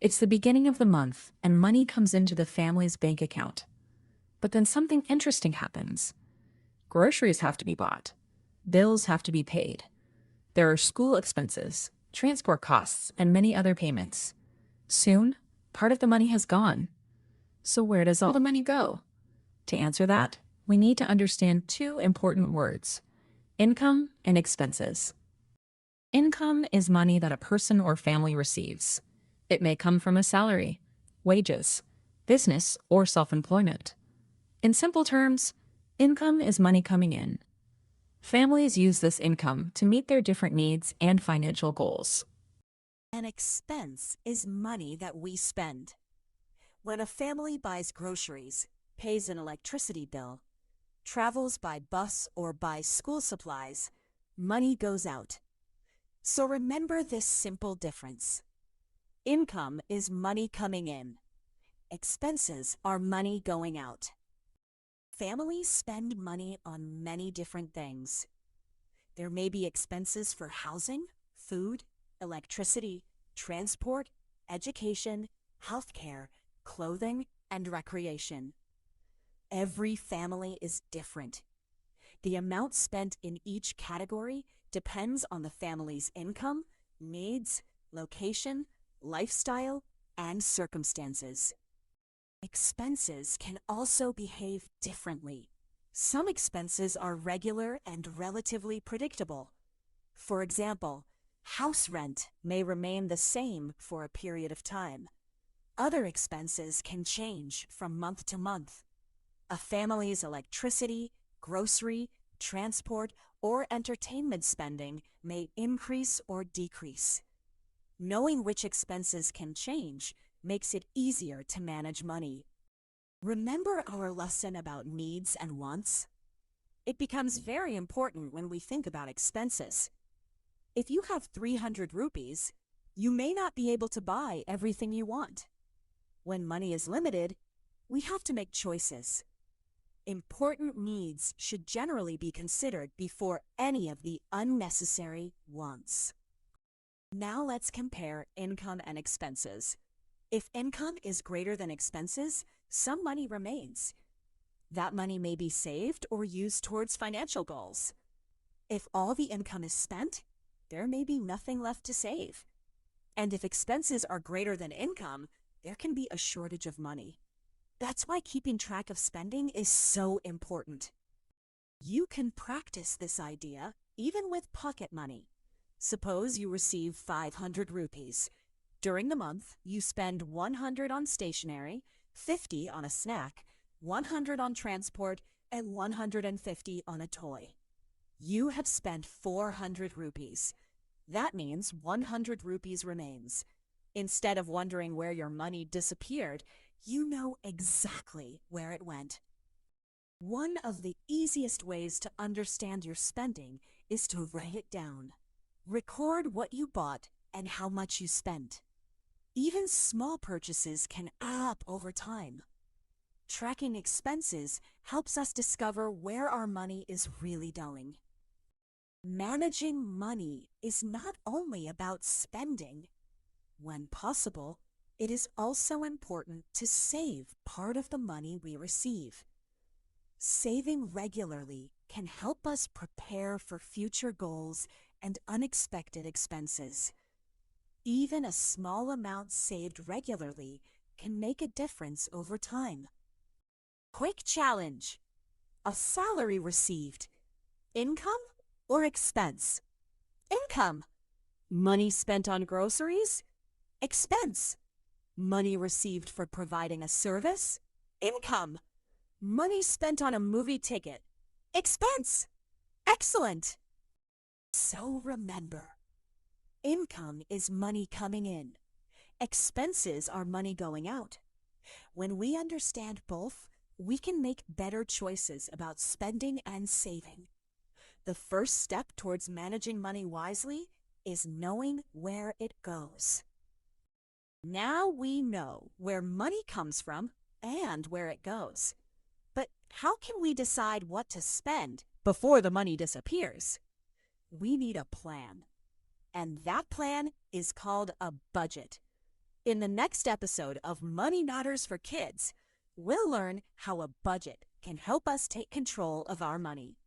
It's the beginning of the month, and money comes into the family's bank account. But then something interesting happens. Groceries have to be bought. Bills have to be paid. There are school expenses, transport costs, and many other payments. Soon, part of the money has gone. So where does all the money go? To answer that, we need to understand two important words: income and expenses. Income is money that a person or family receives. It may come from a salary, wages, business, or self-employment. In simple terms, income is money coming in. Families use this income to meet their different needs and financial goals. An expense is money that we spend. When a family buys groceries, pays an electricity bill, travels by bus or buys school supplies, money goes out. So remember this simple difference. Income is money coming in. Expenses are money going out. Families spend money on many different things. There may be expenses for housing, food, electricity, transport, education, healthcare, clothing, and recreation. Every family is different. The amount spent in each category depends on the family's income, needs, location, lifestyle, and circumstances. Expenses can also behave differently. Some expenses are regular and relatively predictable. For example, house rent may remain the same for a period of time. Other expenses can change from month to month. A family's electricity, grocery, transport, or entertainment spending may increase or decrease. Knowing which expenses can change makes it easier to manage money. Remember our lesson about needs and wants? It becomes very important when we think about expenses. If you have 300 rupees, you may not be able to buy everything you want. When money is limited, we have to make choices. Important needs should generally be considered before any of the unnecessary wants. Now let's compare income and expenses. If income is greater than expenses, some money remains. That money may be saved or used towards financial goals. If all the income is spent, there may be nothing left to save. And if expenses are greater than income, there can be a shortage of money. That's why keeping track of spending is so important. You can practice this idea even with pocket money. Suppose you receive 500 rupees. During the month, you spend 100 on stationery, 50 on a snack, 100 on transport, and 150 on a toy. You have spent 400 rupees. That means 100 rupees remains. Instead of wondering where your money disappeared, you know exactly where it went. One of the easiest ways to understand your spending is to write it down. Record what you bought and how much you spent. Even small purchases can add up over time. Tracking expenses helps us discover where our money is really going. Managing money is not only about spending. When possible, it is also important to save part of the money we receive. Saving regularly can help us prepare for future goals and unexpected expenses. Even a small amount saved regularly can make a difference over time. Quick challenge. A salary received. Income or expense? Income. Money spent on groceries? Expense. Money received for providing a service? Income. Money spent on a movie ticket? Expense. Excellent. So remember, income is money coming in. Expenses are money going out. When we understand both, we can make better choices about spending and saving. The first step towards managing money wisely is knowing where it goes. Now we know where money comes from and where it goes. But how can we decide what to spend before the money disappears? We need a plan. And that plan is called a budget. In the next episode of Money Matters for Kids, we'll learn how a budget can help us take control of our money.